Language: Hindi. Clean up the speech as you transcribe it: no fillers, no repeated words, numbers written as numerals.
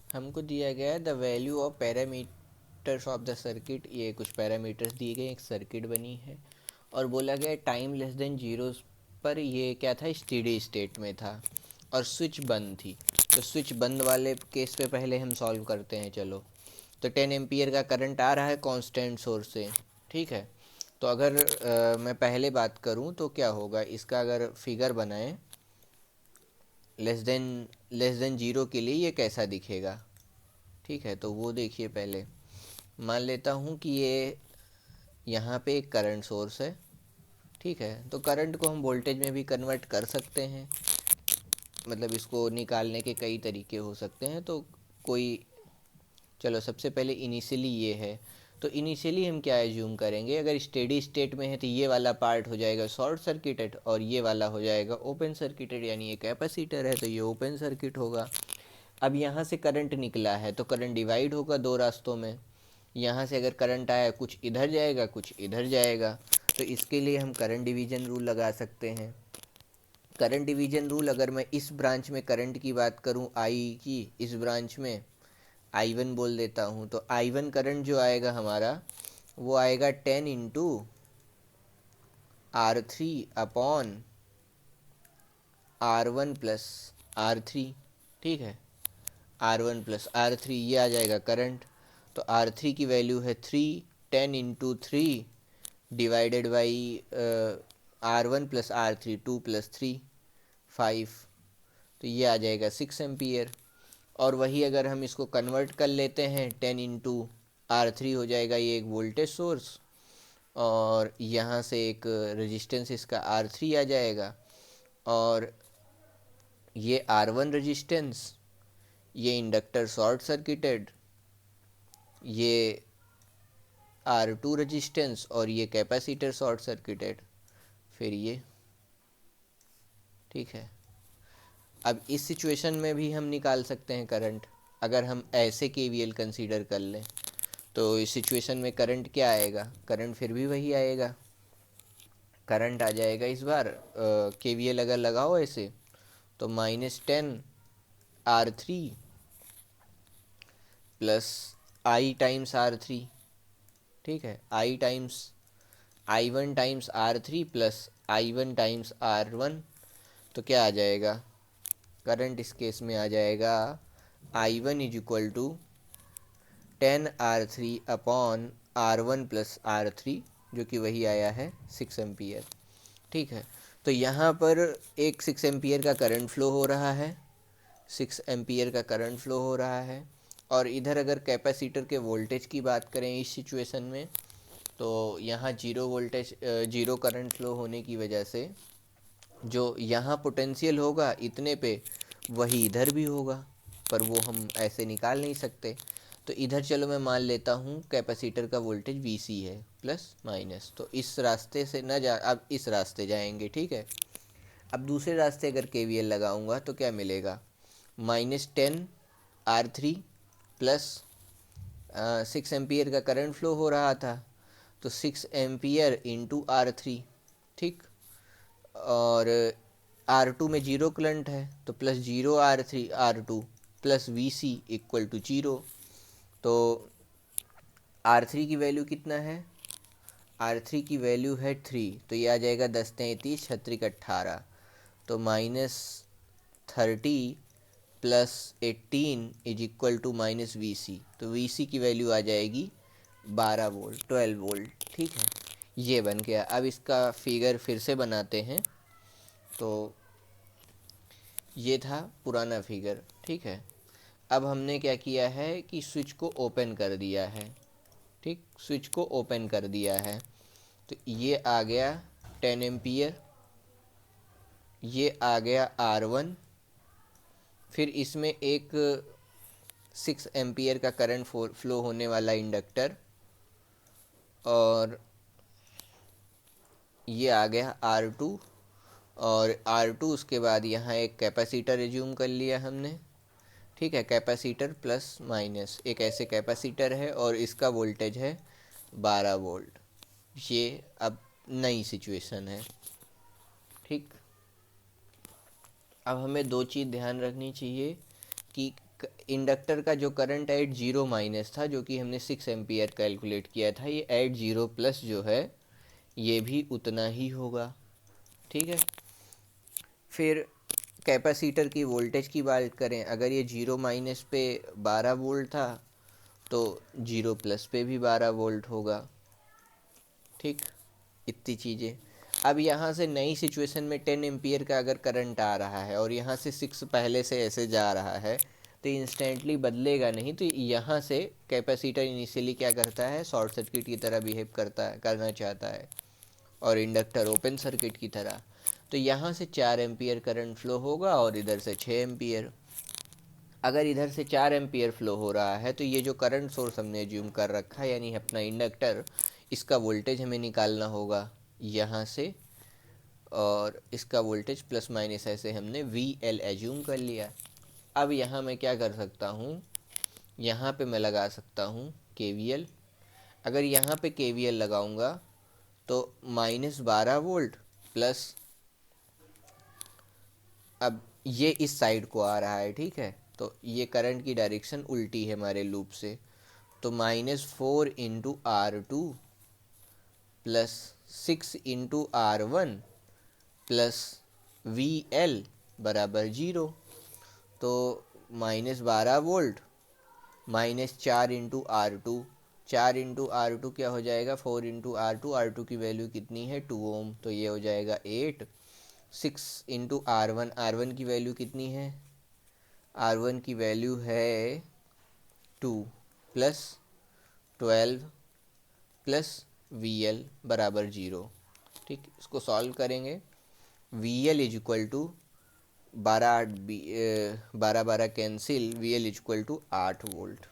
हमको दिया गया है the value of parameters of the circuit. ये कुछ पैरामीटर्स दिए गए, एक सर्किट बनी है और बोला गया टाइम लेस देन जीरो पर ये क्या था, स्टेडी स्टेट में था और स्विच बंद थी। तो स्विच बंद वाले केस पे पहले हम सॉल्व करते हैं। चलो, तो 10 एम्पियर का करंट आ रहा है कांस्टेंट सोर्स से, ठीक है। तो अगर मैं पहले बात करूं तो क्या होगा, इसका अगर फिगर बनाएं लेस देन जीरो के लिए ये कैसा दिखेगा, ठीक है। तो वो देखिए, पहले मान लेता हूँ कि ये यहाँ पे एक करंट सोर्स है, ठीक है। तो करंट को हम वोल्टेज में भी कन्वर्ट कर सकते हैं, मतलब इसको निकालने के कई तरीके हो सकते हैं। तो कोई, चलो सबसे पहले इनिशियली ये है, तो इनिशियली हम क्या एज्यूम करेंगे, अगर स्टेडी स्टेट में है तो ये वाला पार्ट हो जाएगा शॉर्ट सर्किटेड और ये वाला हो जाएगा ओपन सर्किटेड, यानी ये कैपेसिटर है तो ये ओपन सर्किट होगा। अब यहाँ से करंट निकला है तो करंट डिवाइड होगा दो रास्तों में। यहाँ से अगर करंट आया, कुछ इधर जाएगा कुछ इधर जाएगा, तो इसके लिए हम करंट डिवीजन रूल लगा सकते हैं। करंट डिवीजन रूल, अगर मैं इस ब्रांच में करंट की बात करूँ आई की, इस ब्रांच में I1 बोल देता हूँ, तो I1 करंट जो आएगा हमारा वो आएगा 10 into R3 upon R1 plus R3, ठीक है। R1 प्लस R3 ये आ जाएगा करंट। तो R3 की वैल्यू है 3, 10 into 3 divided by R1 plus R3, 2 plus 3 5, तो ये आ जाएगा 6 एम्पियर। और वही अगर हम इसको कन्वर्ट कर लेते हैं, 10 इंटू R3 हो जाएगा ये एक वोल्टेज सोर्स, और यहाँ से एक रेजिस्टेंस इसका R3 आ जाएगा, और ये R1 रेजिस्टेंस, ये इंडक्टर शॉर्ट सर्किटेड, ये R2 रेजिस्टेंस और ये कैपेसिटर शॉर्ट सर्किटेड, फिर ये, ठीक है। अब इस सिचुएशन में भी हम निकाल सकते हैं करंट, अगर हम ऐसे केवीएल कंसीडर कर लें। तो इस सिचुएशन में करंट क्या आएगा, करंट फिर भी वही आएगा, करंट आ जाएगा इस बार केवीएल अगर लगाओ ऐसे, तो -10 R3 प्लस आई टाइम्स R3, ठीक है। I1 times R3 plus I1 times R1, तो क्या आ जाएगा, करंट इस केस में आ जाएगा I1 is equal to 10 R3 upon R1 plus R3, जो कि वही आया है 6 एम्पियर, ठीक है। तो यहाँ पर एक 6 एम्पियर का करंट फ्लो हो रहा है, 6 एम्पियर का करंट फ्लो हो रहा है। और इधर अगर कैपेसिटर के वोल्टेज की बात करें इस सिचुएशन में, तो यहाँ जीरो करंट फ्लो होने की वजह से जो यहाँ पोटेंशियल होगा इतने पे, वही इधर भी होगा, पर वो हम ऐसे निकाल नहीं सकते। तो इधर चलो मैं मान लेता हूँ कैपेसिटर का वोल्टेज VC है प्लस माइनस, तो इस रास्ते से न जा, अब इस रास्ते जाएंगे, ठीक है। अब दूसरे रास्ते अगर KVL लगाऊंगा तो क्या मिलेगा, -10 R3 प्लस 6 एम्पियर का करंट फ्लो हो रहा था, तो 6 एम्पियर इंटू R3, ठीक। और R2 में जीरो करंट है तो plus 0 R3 R2 plus VC equal to 0। तो R3 की वैल्यू कितना है, R3 की वैल्यू है 3, तो ये आ जाएगा 10 33 36 18, तो -30 plus 18 is equal to -VC, तो VC की वैल्यू आ जाएगी 12 वोल्ट, ठीक है। ये बन गया। अब इसका फिगर फिर से बनाते हैं। तो ये था पुराना फिगर, ठीक है। अब हमने क्या किया है कि स्विच को ओपन कर दिया है, ठीक, स्विच को ओपन कर दिया है। तो ये आ गया 10 एम्पियर, ये आ गया R1, फिर इसमें एक 6 एम्पियर का करंट फ्लो होने वाला इंडक्टर, और ये आ गया R2, और R2 उसके बाद यहाँ एक कैपेसिटर एज्यूम कर लिया हमने, ठीक है। कैपेसिटर प्लस माइनस एक ऐसे कैपेसिटर है और इसका वोल्टेज है 12 वोल्ट। ये अब नई सिचुएशन है, ठीक। अब हमें दो चीज़ ध्यान रखनी चाहिए कि इंडक्टर का जो करंट एट जीरो माइनस था, जो कि हमने 6 एम्पियर कैलकुलेट किया था, ये एट जीरो प्लस जो है ये भी उतना ही होगा। ठीक है, फिर कैपेसिटर की वोल्टेज की बात करें, अगर ये जीरो माइनस पे 12 वोल्ट था तो जीरो प्लस पे भी 12 वोल्ट होगा। ठीक, इतनी चीज़ें। अब यहाँ से नई सिचुएशन में 10 एम्पियर का अगर करंट आ रहा है और यहाँ से 6 पहले से ऐसे जा रहा है तो इंस्टेंटली बदलेगा नहीं। तो यहाँ से कैपेसिटर इनिशियली क्या करता है, शॉर्ट सर्किट की तरह बिहेव करना चाहता है, और इंडक्टर ओपन सर्किट की तरह। तो यहाँ से 4 एम्पियर करंट फ्लो होगा और इधर से 6 एम्पियर। अगर इधर से 4 एम्पियर फ्लो हो रहा है तो ये जो करंट सोर्स हमने एज्यूम कर रखा है, यानी अपना इंडक्टर, इसका वोल्टेज हमें निकालना होगा यहाँ से, और इसका वोल्टेज प्लस माइनस ऐसे हमने वी एल एज्यूम कर लिया। अब यहाँ मैं क्या कर सकता हूँ, यहाँ पे मैं लगा सकता हूँ के वी एल। अगर यहाँ पे के वी एल लगाऊंगा तो -12 वोल्ट प्लस, अब ये इस साइड को आ रहा है, ठीक है, तो ये करंट की डायरेक्शन उल्टी है हमारे लूप से, तो -4 into R2 plus 6 into R1 plus V L बराबर 0। तो -12 volt -4 into R2, 4 into R2 क्या हो जाएगा, 4 इंटू R2 की वैल्यू कितनी है 2 ओम, तो ये हो जाएगा 8। 6 इंटू R1 की वैल्यू कितनी है, R1 की वैल्यू है 2 प्लस 12 प्लस वी एल बराबर 0। ठीक, इसको सॉल्व करेंगे। V L is equal to 12 12 cancel, V L is equal to 8 volt.